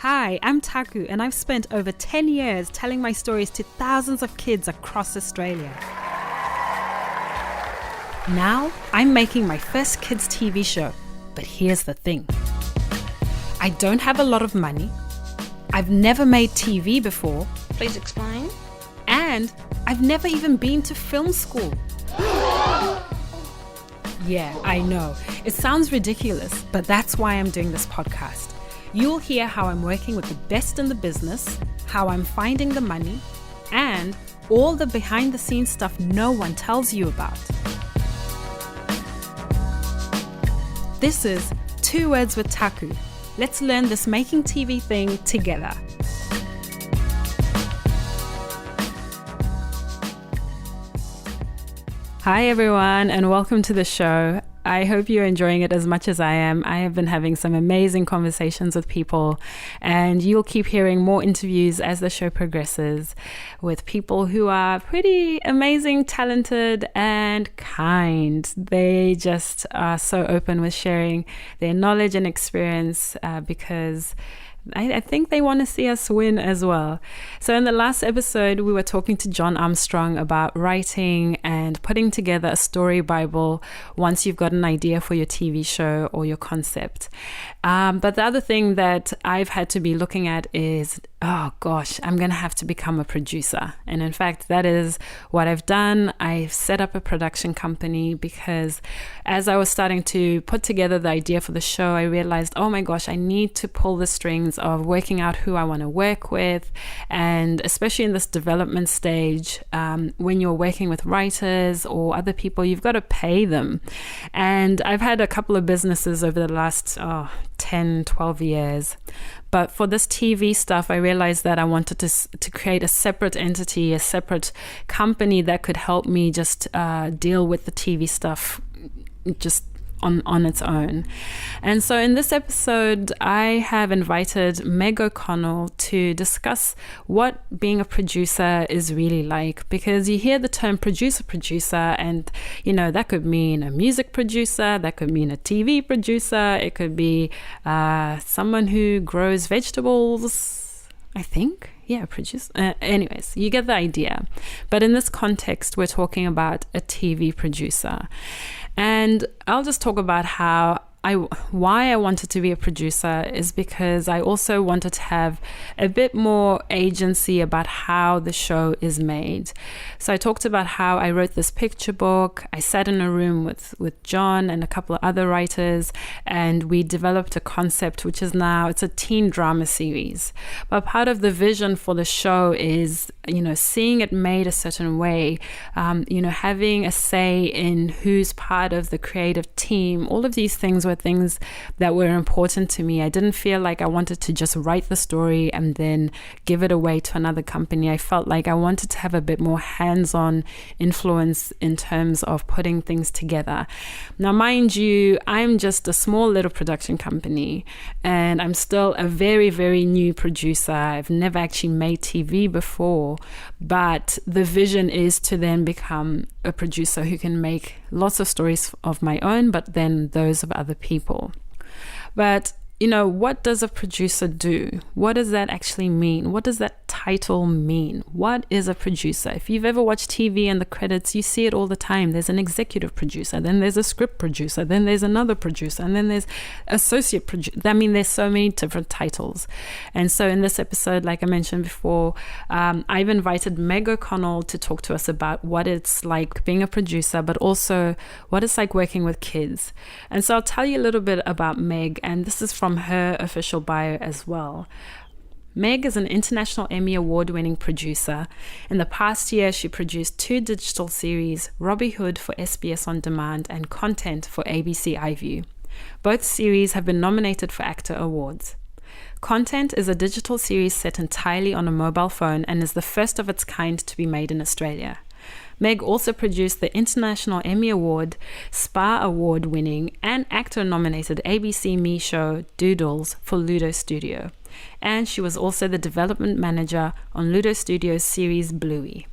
Hi, I'm Taku, and I've spent over 10 years telling my stories to thousands of kids across Australia. Now, I'm making my first kids' TV show, but here's the thing. I don't have a lot of money, I've never made TV before. Please explain. And I've never even been to film school. Yeah, I know. It sounds ridiculous, but that's why I'm doing this podcast. You'll hear how I'm working with the best in the business, how I'm finding the money, and all the behind-the-scenes stuff no one tells you about. This is 2 Words with Taku. Let's learn this making TV thing together. Hi everyone, and welcome to the show. I hope you're enjoying it as much as I am. I have been having some amazing conversations with people, and you'll keep hearing more interviews as the show progresses with people who are pretty amazing, talented, and kind. They just are so open with sharing their knowledge and experience because I think they want to see us win as well. So in the last episode, we were talking to John Armstrong about writing and putting together a story Bible once you've got an idea for your TV show or your concept. But the other thing that I've had to be looking at is, oh gosh, I'm going to have to become a producer. And in fact, that is what I've done. I've set up a production company because as I was starting to put together the idea for the show, I realized, oh my gosh, I need to pull the strings of working out who I want to work with. And especially in this development stage, when you're working with writers or other people, you've got to pay them. And I've had a couple of businesses over the last 10, 12 years. But for this TV stuff, I realized that I wanted to create a separate entity, a separate company that could help me just deal with the TV stuff just on its own. And so in this episode, I have invited Meg O'Connell to discuss what being a producer is really like, because you hear the term producer, and you know, that could mean a music producer, that could mean a TV producer, it could be someone who grows vegetables, I think. Yeah, produce. Anyways, you get the idea. But in this context, we're talking about a TV producer. And I'll just talk about why I wanted to be a producer is because I also wanted to have a bit more agency about how the show is made. So I talked about how I wrote this picture book. I sat in a room with John and a couple of other writers, and we developed a concept, which is now, it's a teen drama series. But part of the vision for the show is, seeing it made a certain way, having a say in who's part of the creative team. All of these things were things that were important to me. I didn't feel like I wanted to just write the story and then give it away to another company. I felt like I wanted to have a bit more hands-on influence in terms of putting things together. Now, mind you, I'm just a small little production company, and I'm still a very, very new producer. I've never actually made TV before, but the vision is to then become a producer who can make lots of stories of my own, but then those of other people. But what does a producer do? What does that actually mean? What does that title mean? What is a producer? If you've ever watched TV and the credits, you see it all the time. There's an executive producer, then there's a script producer, then there's another producer, and then there's associate producer. I mean, there's so many different titles. And so in this episode, like I mentioned before, I've invited Meg O'Connell to talk to us about what it's like being a producer, but also what it's like working with kids. And so I'll tell you a little bit about Meg, and this is from her official bio as well. Meg is an International Emmy Award winning producer. In the past year, she produced 2 digital series, Robbie Hood for SBS On Demand and Content for ABC iview. Both series have been nominated for AACTA Awards. Content is a digital series set entirely on a mobile phone and is the first of its kind to be made in Australia. Meg also produced the International Emmy Award, SPA Award winning and AACTA nominated ABC Me show Doodles for Ludo Studio. And she was also the development manager on Ludo Studio's series Bluey.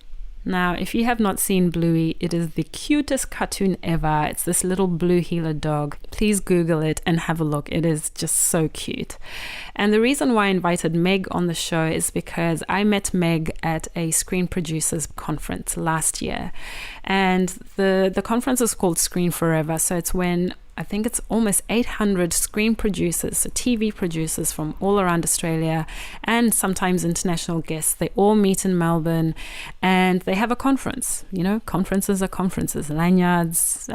Now, if you have not seen Bluey, it is the cutest cartoon ever. It's this little blue heeler dog. Please Google it and have a look. It is just so cute. And the reason why I invited Meg on the show is because I met Meg at a Screen Producers Conference last year. And the conference is called Screen Forever. So it's when I think it's almost 800 screen producers, so TV producers from all around Australia, and sometimes international guests. They all meet in Melbourne and they have a conference. You know, conferences are conferences, lanyards,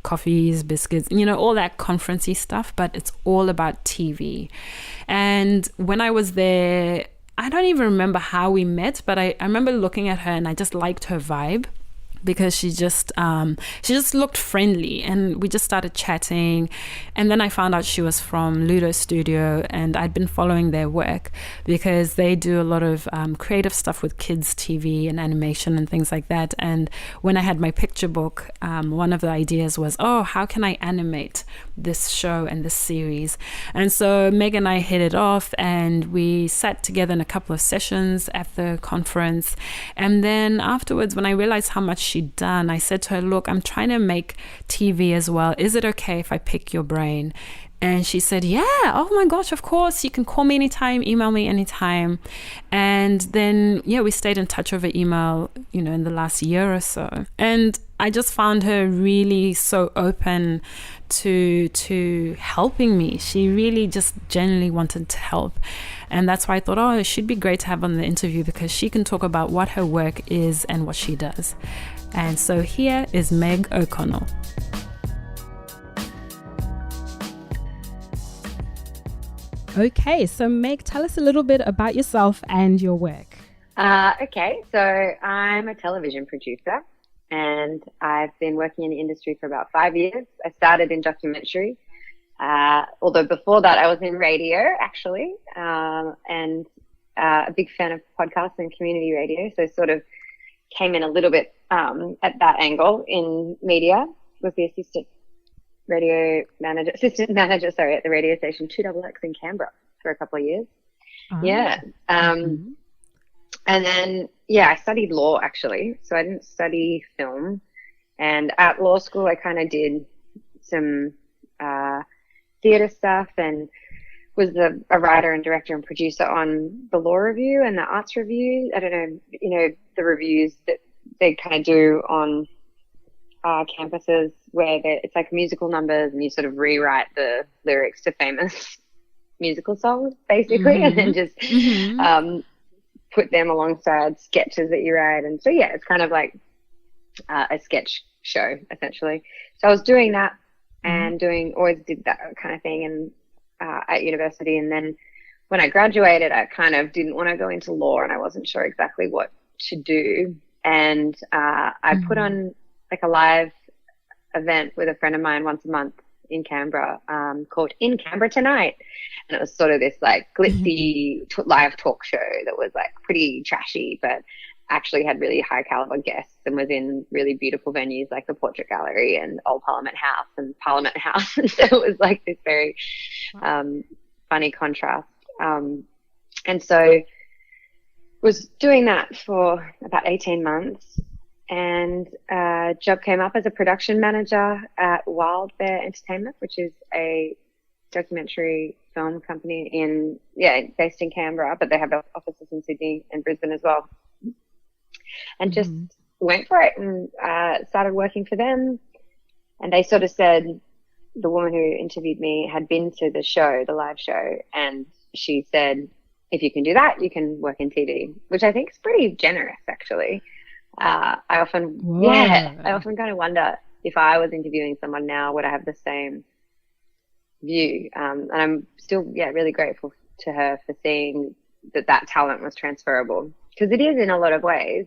coffees, biscuits, you know, all that conferencey stuff, but it's all about TV. And when I was there, I don't even remember how we met, but I remember looking at her and I just liked her vibe, because she just looked friendly, and we just started chatting. And then I found out she was from Ludo Studio, and I'd been following their work because they do a lot of creative stuff with kids TV and animation and things like that. And when I had my picture book, one of the ideas was, how can I animate this show and this series? And so Meg and I hit it off, and we sat together in a couple of sessions at the conference. And then afterwards, when I realized how much she'd done, I said to her, look, I'm trying to make TV as well. Is it okay if I pick your brain? And she said, yeah, oh my gosh, of course. You can call me anytime, email me anytime. And then, we stayed in touch over email, in the last year or so. And I just found her really so open to helping me. She really just genuinely wanted to help. And that's why I thought, it should be great to have on the interview, because she can talk about what her work is and what she does. And so here is Meg O'Connell. Okay, so Meg, tell us a little bit about yourself and your work. Okay, so I'm a television producer, and I've been working in the industry for about 5 years. I started in documentary, although before that I was in radio, actually, and a big fan of podcasts and community radio, so sort of came in a little bit at that angle in media. Was the assistant manager at the radio station 2XX in Canberra for a couple of years. And then I studied law, actually, so I didn't study film. And at law school I kind of did some theatre stuff and was a writer and director and producer on the Law Review and the Arts Review. I don't know, the reviews that they kind of do on campuses where it's like musical numbers, and you sort of rewrite the lyrics to famous musical songs, basically, and then just put them alongside sketches that you write. And so, it's kind of like a sketch show, essentially. So I was doing that and always did that kind of thing and at university. And then when I graduated, I kind of didn't want to go into law, and I wasn't sure exactly what to do. And I put on like a live event with a friend of mine once a month in Canberra called In Canberra Tonight. And it was sort of this like glitzy live talk show that was like pretty trashy, but actually had really high caliber guests and was in really beautiful venues like the Portrait Gallery and Old Parliament House and Parliament House. And so it was like this very funny contrast. And so was doing that for about 18 months. And a job came up as a production manager at Wild Bear Entertainment, which is a documentary film company based in Canberra, but they have offices in Sydney and Brisbane as well. And just went for it and started working for them. And they sort of said, the woman who interviewed me had been to the show, the live show, and she said, if you can do that, you can work in TV, which I think is pretty generous, actually. I often kind of wonder if I was interviewing someone now, would I have the same view? And I'm still, really grateful to her for seeing that talent was transferable, because it is in a lot of ways.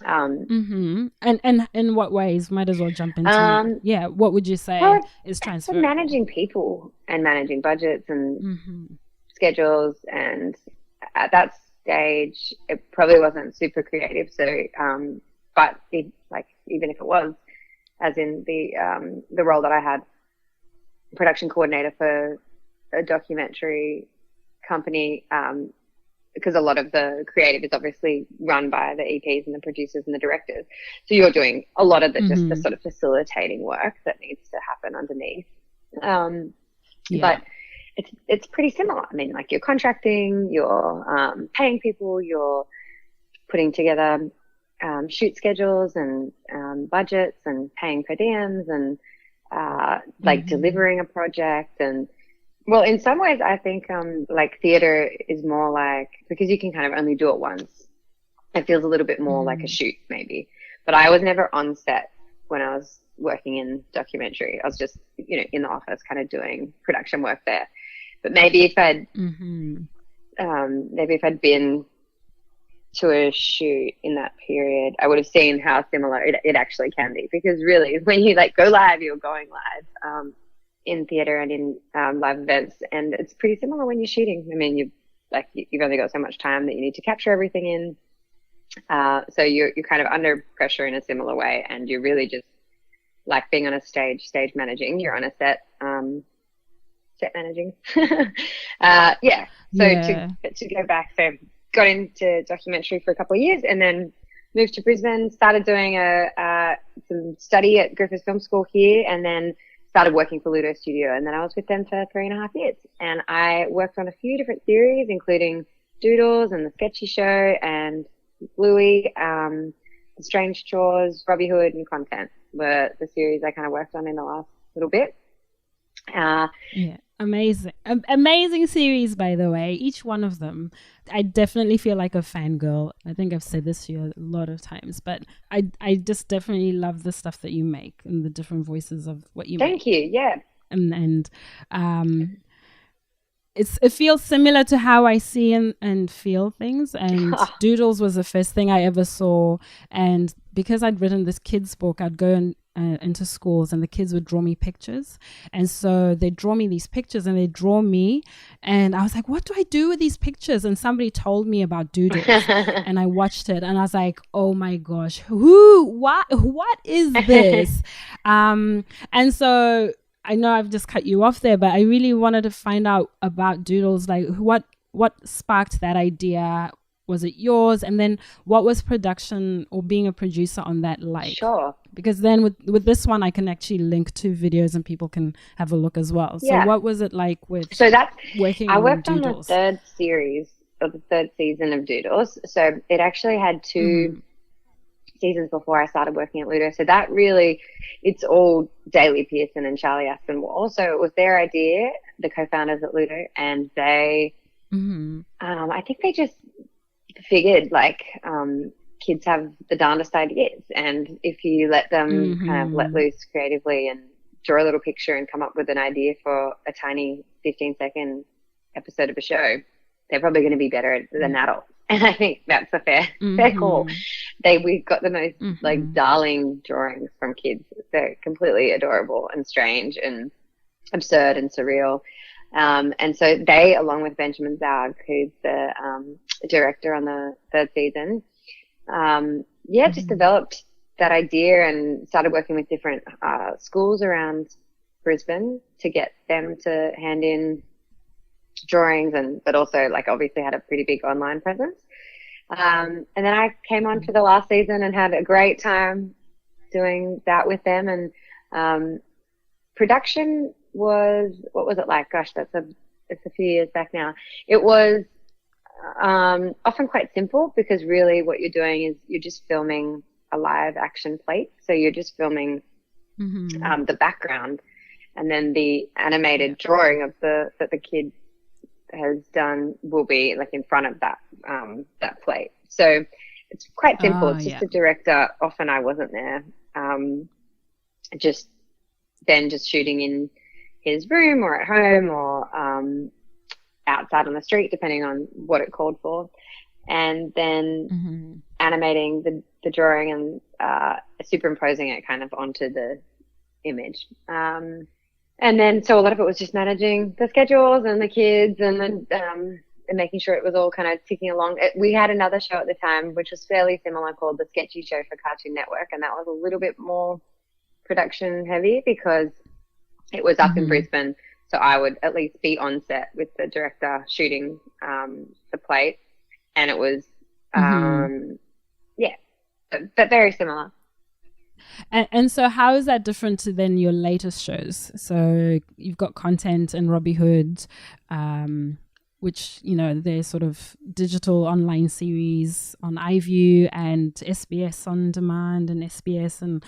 And in what ways? Might as well jump into what would you say is transferable? Managing people and managing budgets and schedules, and at that stage it probably wasn't super creative, so but it, like, even if it was, as in the role that I had, production coordinator for a documentary company, because a lot of the creative is obviously run by the EPs and the producers and the directors. So you're doing a lot of the just the sort of facilitating work that needs to happen underneath. But it's pretty similar. I mean, like you're contracting, you're paying people, you're putting together shoot schedules and budgets and paying per diems and like delivering a project. And well, in some ways I think like theater is more like, because you can kind of only do it once, it feels a little bit more like a shoot maybe. But I was never on set when I was working in documentary. I was just, you know, in the office kind of doing production work there. But maybe if I'd maybe if I'd been to a shoot in that period, I would have seen how similar it actually can be. Because really, when you like go live, you're going live in theatre and in live events, and it's pretty similar when you're shooting. I mean, you've only got so much time that you need to capture everything in, so you're kind of under pressure in a similar way, and you're really just like being on a stage managing. You're on a set managing. To go back, so got into documentary for a couple of years and then moved to Brisbane, started doing some study at Griffith Film School here, and then started working for Ludo Studio. And then I was with them for 3.5 years. And I worked on a few different series, including Doodles and The Sketchy Show and Bluey, The Strange Chores, Robbie Hood, and Content were the series I kind of worked on in the last little bit. Amazing series, by the way, each one of them. I definitely feel like a fangirl. I think I've said this to you a lot of times, but I just definitely love the stuff that you make and the different voices of what you make. Thank you. Yeah. And it feels similar to how I see and feel things. And Doodles was the first thing I ever saw. And because I'd written this kids book, I'd go into schools and the kids would draw me pictures. And so they draw me these pictures and they draw me. And I was like, what do I do with these pictures? And somebody told me about Doodles and I watched it and I was like, oh my gosh, what is this? And so I know I've just cut you off there, but I really wanted to find out about Doodles. Like what sparked that idea? Was it yours? And then what was production or being a producer on that like? Sure. Because then with this one, I can actually link to videos and people can have a look as well. So what was it like with working on Doodles? I worked on the third series of the third season of Doodles. So it actually had two seasons before I started working at Ludo. So that really, it's all Daly Pearson and Charlie Aston Wall. So it was their idea, the co-founders at Ludo, and they, I think they just figured like kids have the darndest ideas, and if you let them kind of let loose creatively and draw a little picture and come up with an idea for a tiny 15-second episode of a show, they're probably going to be better than adults. And I think that's a fair call. We got the most like darling drawings from kids. They're completely adorable and strange and absurd and surreal. And so they, along with Benjamin Zaug, who's the director on the third season, just developed that idea and started working with different schools around Brisbane to get them to hand in drawings, but also like obviously had a pretty big online presence. And then I came on for the last season and had a great time doing that with them. And production was, what was it like? Gosh, it's a few years back now. It was often quite simple, because really what you're doing is you're just filming a live action plate. So you're just filming the background, and then the animated drawing of that the kid has done will be like in front of that plate. So it's quite simple. It's just the director. Often I wasn't there. Just shooting in his room or at home or outside on the street, depending on what it called for, and then animating the drawing and superimposing it kind of onto the image. And then so a lot of it was just managing the schedules and the kids and then and making sure it was all kind of ticking along. We had another show at the time which was fairly similar called The Sketchy Show for Cartoon Network, and that was a little bit more production heavy because it was up in Brisbane. So I would at least be on set with the director shooting the plate. and it was, but very similar. And so how is that different to then your latest shows? So you've got Content and Robbie Hood, which, you know, they're sort of digital online series on iview and SBS On Demand and SBS. And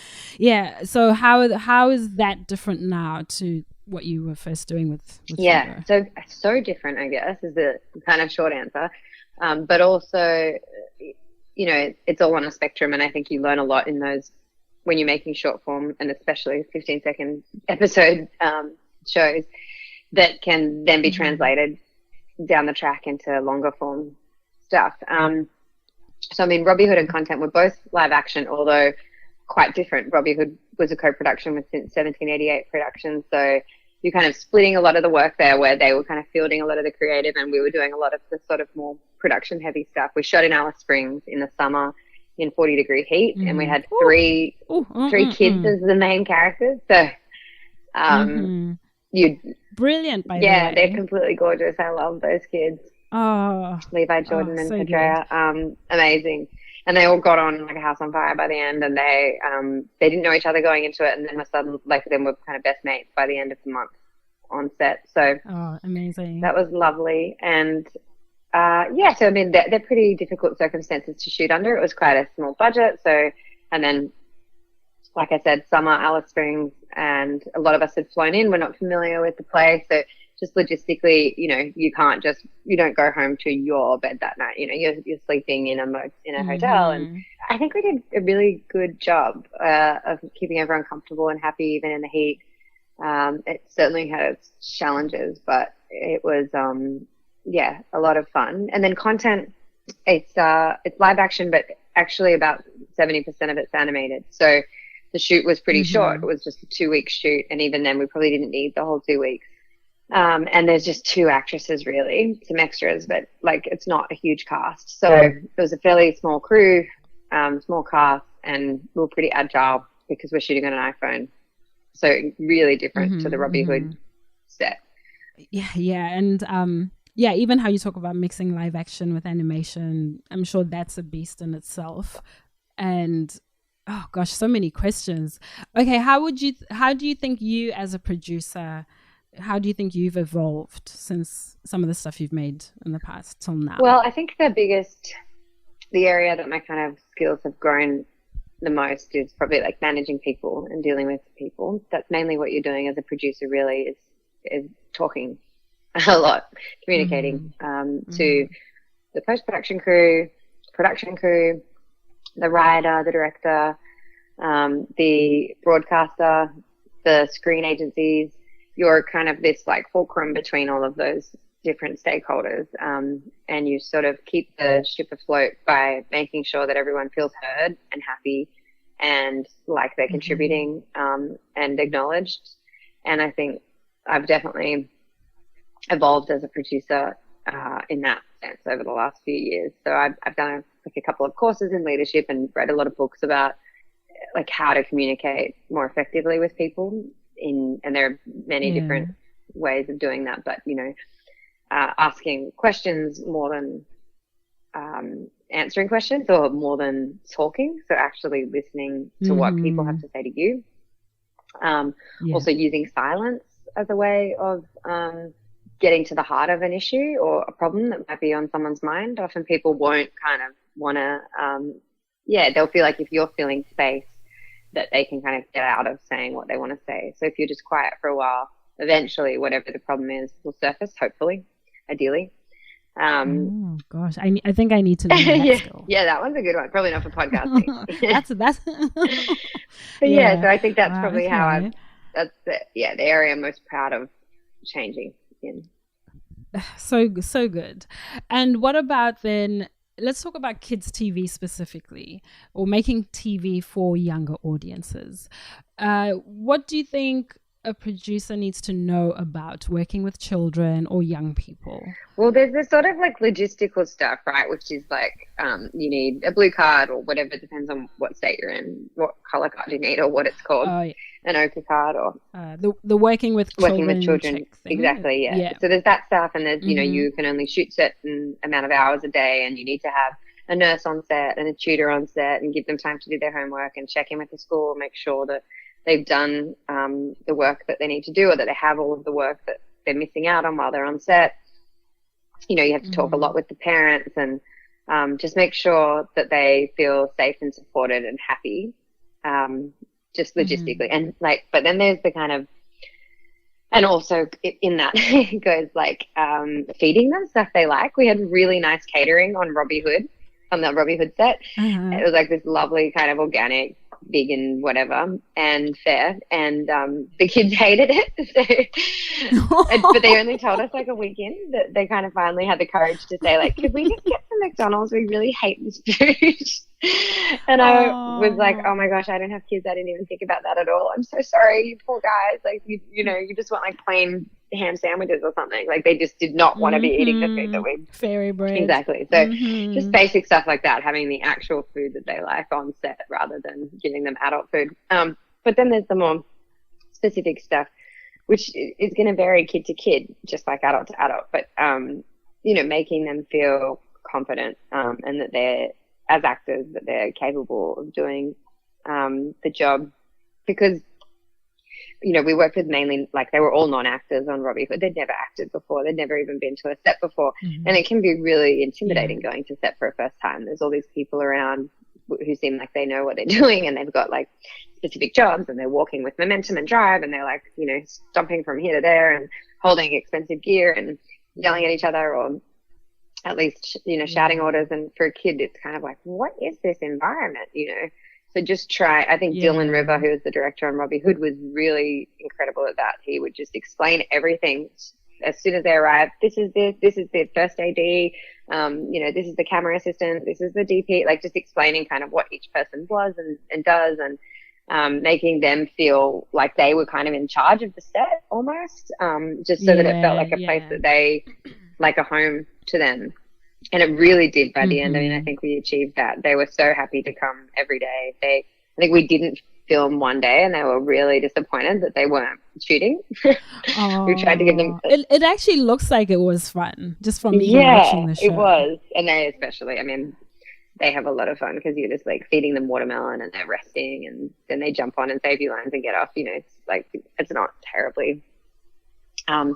so how is that different now to what you were first doing with Yeah, so different, I guess, is the kind of short answer. But also, you know, it's all on a spectrum, and I think you learn a lot in those when you're making short form, and especially 15-second episode shows that can then be translated down the track into longer form stuff. So, I mean, Robbie Hood and Content were both live action, although quite different. Robbie Hood was a co-production with 1788 Productions, so you're kind of splitting a lot of the work there, where they were kind of fielding a lot of the creative and we were doing a lot of the sort of more production heavy stuff. We shot in Alice Springs in the summer in 40-degree heat, and we had three kids as the main characters. So, brilliant, by the way. Yeah, they're completely gorgeous. I love those kids. Oh, Levi, Jordan, and Andrea. Amazing. And they all got on like a house on fire by the end, and they didn't know each other going into it, and then we're kind of best mates by the end of the month on set. So, amazing. That was lovely. And so I mean, they're pretty difficult circumstances to shoot under. It was quite a small budget. So, and then, like I said, summer, Alice Springs, and a lot of us had flown in. We're not familiar with the place. So just logistically, you know, you don't go home to your bed that night. You know, you're sleeping in a hotel. And I think we did a really good job of keeping everyone comfortable and happy, even in the heat. It certainly had its challenges, but it was, a lot of fun. And then Content, it's live action, but actually about 70% of it's animated. So the shoot was pretty short. It was just a 2-week shoot. And even then we probably didn't need the whole 2 weeks. And there's just 2 actresses, really, some extras, but like it's not a huge cast. So it was a fairly small crew, small cast, and we were pretty agile because we're shooting on an iPhone. So really different to the Robbie Hood set. Yeah. And even how you talk about mixing live action with animation, I'm sure that's a beast in itself. And oh gosh, so many questions. Okay, how do you think you as a producer, how do you think you've evolved since some of the stuff you've made in the past till now? Well, I think the area that my kind of skills have grown the most is probably like managing people and dealing with people. That's mainly what you're doing as a producer, really, is talking a lot, communicating to the post-production crew, production crew, the writer, the director, the broadcaster, the screen agencies. You're kind of this like fulcrum between all of those different stakeholders, and you sort of keep the ship afloat by making sure that everyone feels heard and happy and like they're contributing and acknowledged. And I think I've definitely evolved as a producer in that sense over the last few years. So I've done a couple of courses in leadership and read a lot of books about like how to communicate more effectively with people and there are many different ways of doing that, but you know, asking questions more than answering questions, or more than talking, so actually listening to what people have to say to you. Also using silence as a way of getting to the heart of an issue or a problem that might be on someone's mind. Often people won't kind of want to they'll feel like if you're filling space that they can kind of get out of saying what they want to say. So if you're just quiet for a while, eventually whatever the problem is will surface, hopefully, ideally. Gosh, I think I need to learn that skill. Yeah, that one's a good one. Probably not for podcasting. that's But so I think that's probably how that's the area I'm most proud of changing in. So good. And what about then, let's talk about kids TV specifically, or making TV for younger audiences. What do you think a producer needs to know about working with children or young people? Well, there's this sort of like logistical stuff, right? Which is like you need a blue card or whatever, depends on what state you're in, what color card you need or what it's called, an ochre card or the working with children exactly, yeah. So there's that stuff, and there's you can only shoot certain amount of hours a day, and you need to have a nurse on set and a tutor on set and give them time to do their homework and check in with the school, make sure that they've done the work that they need to do, or that they have all of the work that they're missing out on while they're on set. You have to talk a lot with the parents and just make sure that they feel safe and supported and happy, just logistically. And but then there's the kind of, and also in that goes like feeding them stuff they like. We had really nice catering on Robbie Hood, on the Robbie Hood set. It was like this lovely kind of organic, vegan, whatever, and fair. And the kids hated it. But they only told us like a week in that they kind of finally had the courage to say, like, could we just get some McDonald's? We really hate this food. And I was like, oh my gosh, I don't have kids. I didn't even think about that at all. I'm so sorry, you poor guys. Like, you just want like plain ham sandwiches or something. Like, they just did not want to be eating the food that we fairy bread. Exactly. So just basic stuff like that, having the actual food that they like on set rather than giving them adult food. But then there's the more specific stuff, which is going to vary kid to kid, just like adult to adult. But making them feel confident and that they're, as actors, that they're capable of doing the job, because we worked with mainly, like, they were all non-actors on Robbie Hood. They'd never acted before. They'd never even been to a set before. And it can be really intimidating going to set for a first time. There's all these people around who seem like they know what they're doing, and they've got like specific jobs, and they're walking with momentum and drive, and they're like, stomping from here to there and holding expensive gear and yelling at each other, or at least, shouting orders. And for a kid, it's kind of like, what is this environment, So just try. I think Dylan River, who was the director on Robbie Hood, was really incredible at that. He would just explain everything as soon as they arrived. This is the first AD, this is the camera assistant, this is the DP, like just explaining kind of what each person was and does, and making them feel like they were kind of in charge of the set almost, just so that it felt like a place that they, like a home to them. And it really did by the end. I mean, I think we achieved that. They were so happy to come every day. I think we didn't film one day, and they were really disappointed that they weren't shooting. We tried to give them... It actually looks like it was fun, just from watching the show. It was. And they especially, I mean, they have a lot of fun because you're just like feeding them watermelon and they're resting, and then they jump on and save you lines and get off. It's like, it's not terribly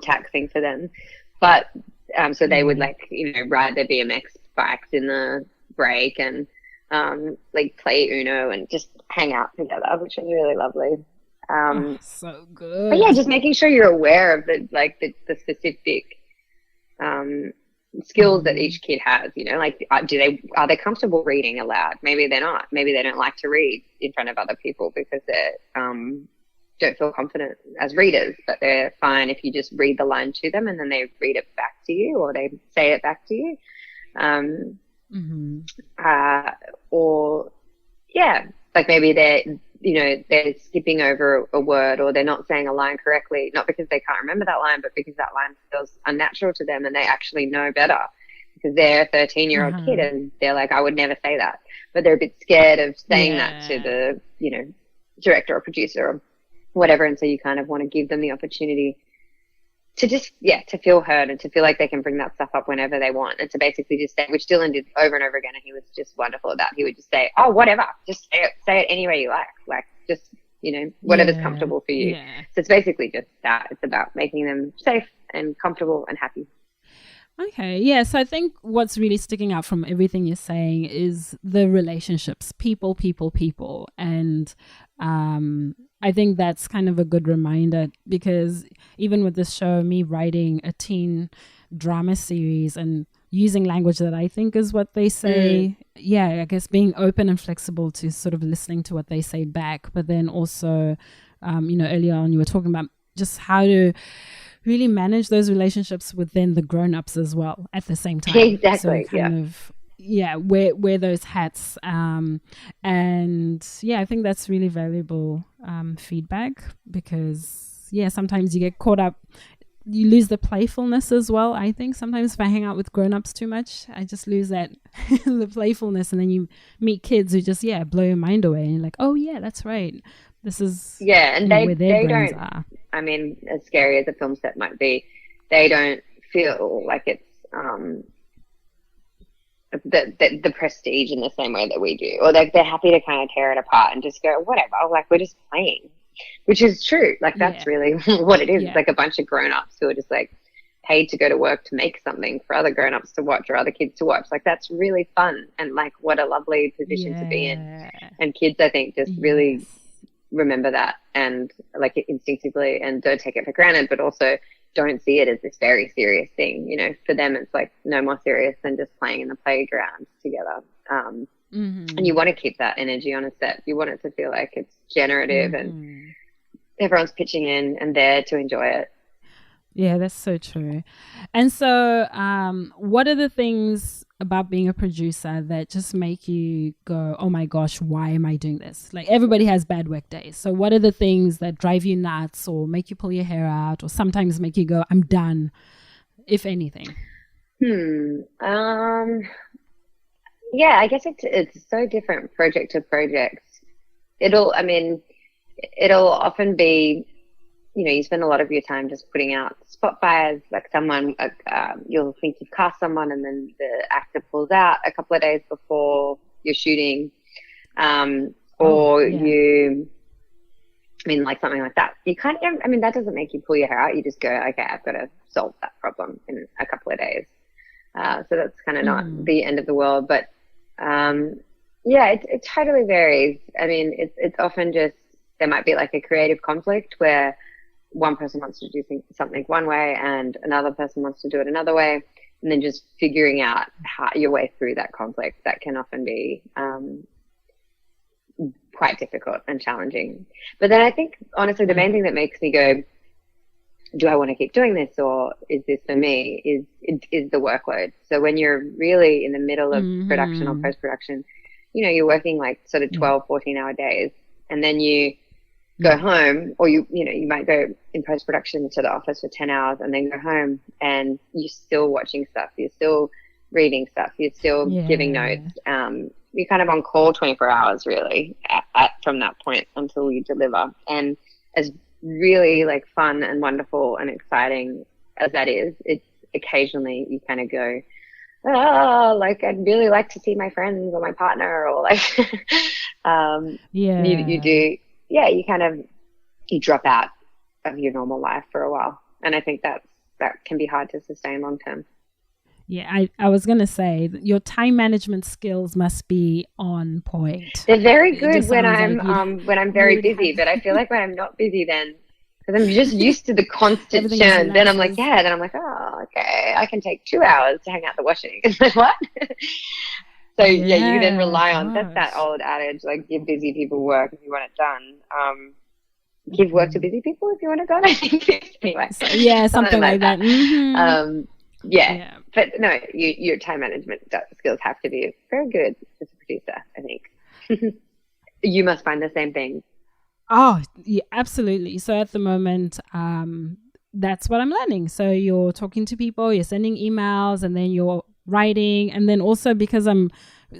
taxing for them. But so they would like, ride their BMX bikes in the break and like play Uno and just hang out together, which was really lovely. So good. But yeah, just making sure you're aware of the specific skills that each kid has, like are they comfortable reading aloud? Maybe they're not. Maybe they don't like to read in front of other people because they don't feel confident as readers, but they're fine if you just read the line to them and then they read it back to you, or they say it back to you. Or like maybe they're skipping over a word, or they're not saying a line correctly, not because they can't remember that line, but because that line feels unnatural to them and they actually know better because they're a 13-year-old kid and they're like, I would never say that, but they're a bit scared of saying that to the director or producer or whatever. And so you kind of want to give them the opportunity to just, to feel heard and to feel like they can bring that stuff up whenever they want, and to basically just say, which Dylan did over and over again, and he was just wonderful at that. He would just say, oh, whatever, just say it any way you like just, whatever's comfortable for you. Yeah. So it's basically just that. It's about making them safe and comfortable and happy. Okay, yeah, so I think what's really sticking out from everything you're saying is the relationships, people. And I think that's kind of a good reminder, because even with this show, me writing a teen drama series and using language that I think is what they say, I guess being open and flexible to sort of listening to what they say back. But then also, earlier on you were talking about just how to really manage those relationships within the grown-ups as well at the same time. Exactly. So wear those hats. And I think that's really valuable feedback, because yeah, sometimes you get caught up. You lose the playfulness as well. I think sometimes if I hang out with grown-ups too much, I just lose that the playfulness, and then you meet kids who just blow your mind away, and you're like, oh yeah, that's right. This is and where their they brains don't. are. I mean, as scary as a film set might be, they don't feel like it's the prestige in the same way that we do, or they're happy to kind of tear it apart and just go whatever. Like, we're just playing. Which is true. Like, that's really what it is. It's like a bunch of grown-ups who are just like paid to go to work to make something for other grown-ups to watch or other kids to watch. Like, that's really fun, and like, what a lovely position to be in. And kids, I think, just really remember that, and like, instinctively, and don't take it for granted, but also don't see it as this very serious thing. You know, for them, it's like no more serious than just playing in the playground together. And you want to keep that energy on a set. You want it to feel like it's generative and everyone's pitching in and there to enjoy it. Yeah, that's so true. And so what are the things about being a producer that just make you go, oh my gosh, why am I doing this? Like, everybody has bad work days. So what are the things that drive you nuts or make you pull your hair out or sometimes make you go, I'm done, if anything? Yeah, I guess it's so different project to project. It'll often be, you know, you spend a lot of your time just putting out spot fires, like someone, you'll think you've cast someone and then the actor pulls out a couple of days before you're shooting, like something like that. You can't, that doesn't make you pull your hair out. You just go, okay, I've got to solve that problem in a couple of days. So that's kind of not the end of the world, but it totally varies. I mean, it's often just, there might be like a creative conflict where one person wants to do something one way and another person wants to do it another way, and then just figuring out your way through that conflict. That can often be quite difficult and challenging. But then I think, honestly, the main thing that makes me go, do I want to keep doing this, or is this for me, is the workload. So when you're really in the middle of production or post-production, you know, you're working like sort of 12, 14-hour days, and then you go home, or you might go in post-production to the office for 10 hours and then go home, and you're still watching stuff, you're still reading stuff, you're still giving notes. You're kind of on call 24 hours really from that point until you deliver. And as really like fun and wonderful and exciting as that is, it's occasionally you kind of go, oh, like I'd really like to see my friends or my partner, or like you drop out of your normal life for a while. And I think that can be hard to sustain long term. Yeah, I was going to say that your time management skills must be on point. They're very good when I'm very busy, but I feel like when I'm not busy, then because I'm just used to the constant churn, then I'm like, oh, okay, I can take 2 hours to hang out the washing. It's like, what? So you then rely on that old adage, like, give busy people work if you want it done. Give work to busy people if you want it done. I think anyway. Something like that. But no, your time management skills have to be very good as a producer, I think. You must find the same thing. Oh, yeah, absolutely. So at the moment, that's what I'm learning. So you're talking to people, you're sending emails, and then you're writing. And then also because I'm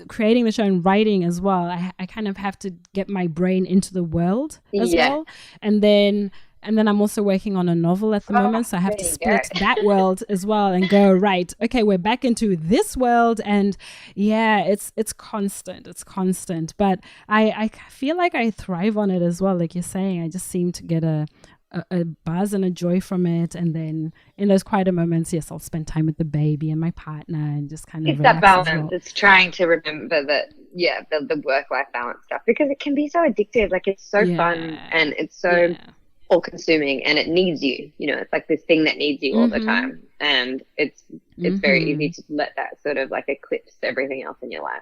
creating the show and writing as well, I kind of have to get my brain into the world as well. And then I'm also working on a novel at the moment. So I have to split that world as well and go, right, okay, we're back into this world. And it's constant. It's constant. But I feel like I thrive on it as well. Like you're saying, I just seem to get a buzz and a joy from it. And then in those quieter moments, yes, I'll spend time with the baby and my partner and just kind of relax. It's that balance. It's trying to remember that, the work-life balance stuff, because it can be so addictive. Like, it's so fun and it's so all-consuming, and it needs you. You know, it's like this thing that needs you all the time, and it's very easy to let that sort of like eclipse everything else in your life.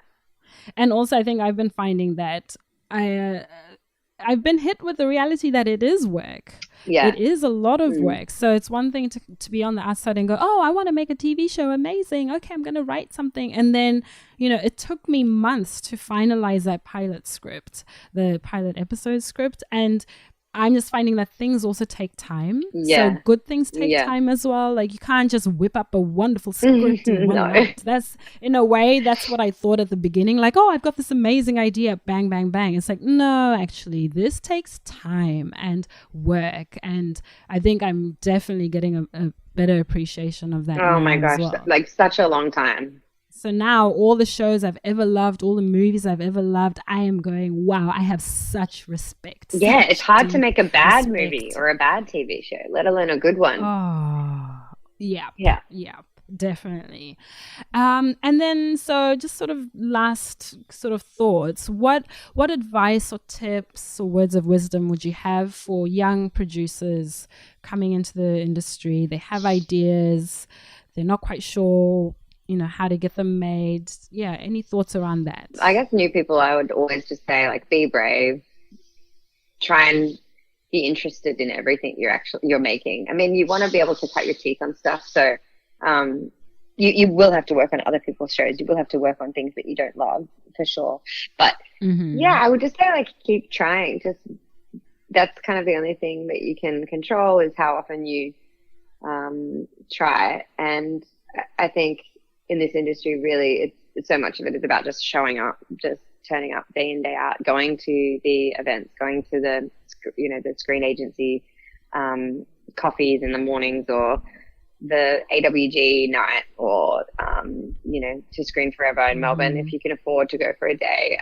And also, I think I've been finding that I've been hit with the reality that it is work. Yeah, it is a lot of work. So it's one thing to be on the outside and go, oh, I want to make a TV show. Amazing. Okay, I'm going to write something. And then, it took me months to finalize that pilot script, the pilot episode script. And I'm just finding that things also take time. Yeah. So good things take time as well. Like you can't just whip up a wonderful script in one night. That's, in a way, that's what I thought at the beginning. Like, oh, I've got this amazing idea. Bang, bang, bang. It's like, no, actually, this takes time and work. And I think I'm definitely getting a better appreciation of that. Oh my now as gosh, well. like such a long time. So now all the shows I've ever loved, all the movies I've ever loved, I am going, wow, I have such respect. Yeah, it's hard to make a bad movie or a bad TV show, let alone a good one. Oh, yeah, definitely. And then, so just sort of last sort of thoughts. What advice or tips or words of wisdom would you have for young producers coming into the industry? They have ideas, they're not quite sure, how to get them made. Yeah, any thoughts around that? I guess new people, I would always just say, like, be brave. Try and be interested in everything you're making. I mean, you want to be able to cut your teeth on stuff, so you will have to work on other people's shows. You will have to work on things that you don't love, for sure. But yeah, I would just say, like, keep trying. Just that's kind of the only thing that you can control is how often you try. And I think in this industry, really, it's so much of it is about just showing up, just turning up day in, day out, going to the events, going to the screen agency coffees in the mornings, or the AWG night, or to Screen Forever in Melbourne if you can afford to go for a day.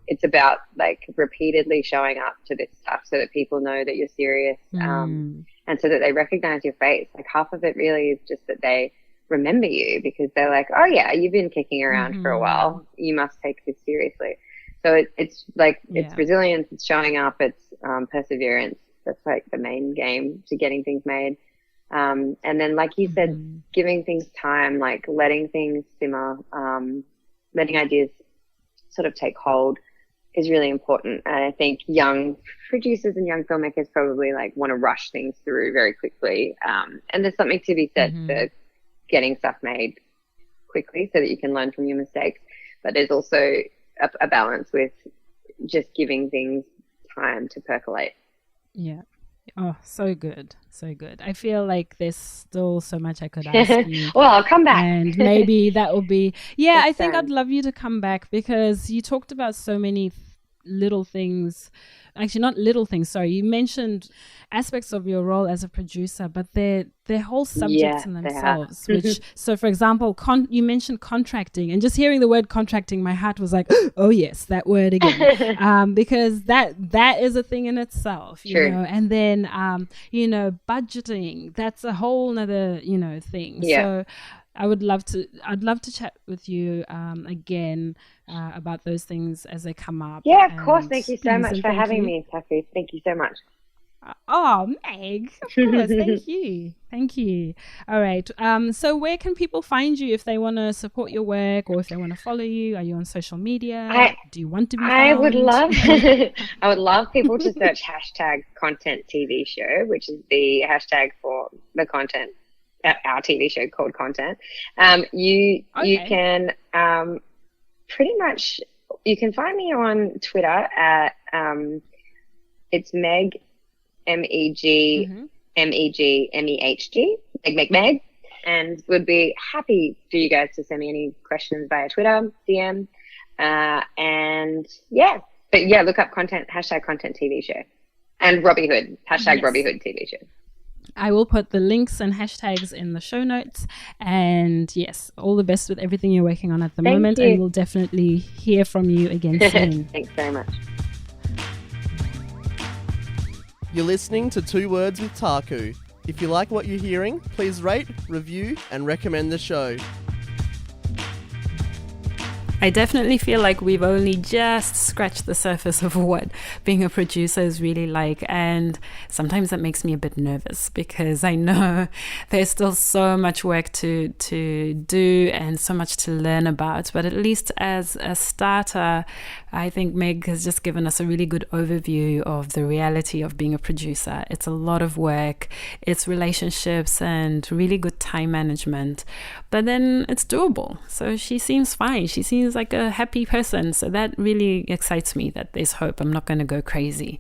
It's about, like, repeatedly showing up to this stuff so that people know that you're serious, and so that they recognize your face. Like, half of it really is just that they remember you because they're like, oh yeah, you've been kicking around for a while, you must take this seriously. So it's like, it's resilience, it's showing up, it's perseverance. That's like the main game to getting things made. And then, like you said, giving things time, like letting things simmer, letting ideas sort of take hold is really important. And I think young producers and young filmmakers probably, like, want to rush things through very quickly. And there's something to be said for getting stuff made quickly so that you can learn from your mistakes. But there's also a balance with just giving things time to percolate. Yeah. Oh, so good. So good. I feel like there's still so much I could ask you. Well, I'll come back. And maybe that will be, I think I'd love you to come back, because you talked about so many little things. Actually, not little things, sorry. You mentioned aspects of your role as a producer, but they're whole subjects in themselves. Which, so for example, you mentioned contracting, and just hearing the word contracting, my heart was like, oh yes, that word again. Because that is a thing in itself, you know. And then, budgeting, that's a whole nother, thing. Yeah. So I'd love to chat with you again about those things as they come up. Yeah, of course. Thank you so much for having me, Taku. Thank you so much. Oh, Meg, of course. Thank you. All right. So where can people find you if they want to support your work, or if they want to follow you? Are you on social media? Do you want to be found? I would love people to search #content TV show, which is the hashtag for the content, our TV show called Content. You can pretty much, you can find me on Twitter at it's Meg, MEG, MEG, Meg, and would be happy for you guys to send me any questions via Twitter, DM, look up content, #content TV show, and Robbie Hood, Robbie Hood TV show. I will put the links and hashtags in the show notes. And yes, all the best with everything you're working on at the moment. And we'll definitely hear from you again soon. Thanks very much. You're listening to 2 Words with Taku. If you like what you're hearing, please rate, review, and recommend the show. I definitely feel like we've only just scratched the surface of what being a producer is really like, and sometimes that makes me a bit nervous because I know there's still so much work to do and so much to learn about. But at least as a starter, I think Meg has just given us a really good overview of the reality of being a producer. It's a lot of work, it's relationships and really good time management, but then it's doable. So she seems fine. She seems seems like a happy person. So that really excites me that there's hope. I'm not going to go crazy.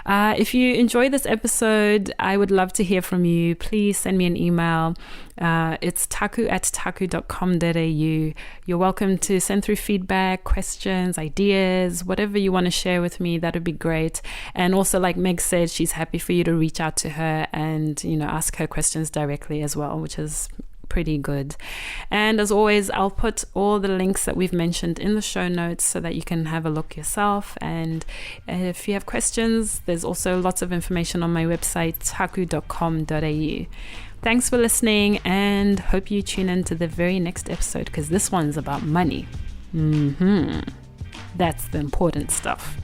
If you enjoy this episode, I would love to hear from you. Please send me an email. It's taku@taku.com.au. You're welcome to send through feedback, questions, ideas, whatever you want to share with me. That would be great. And also, like Meg said, she's happy for you to reach out to her and, ask her questions directly as well, which is pretty good. And as always, I'll put all the links that we've mentioned in the show notes so that you can have a look yourself. And if you have questions, there's also lots of information on my website, taku.com.au. Thanks for listening, and hope you tune in to the very next episode, because this one's about money. That's the important stuff.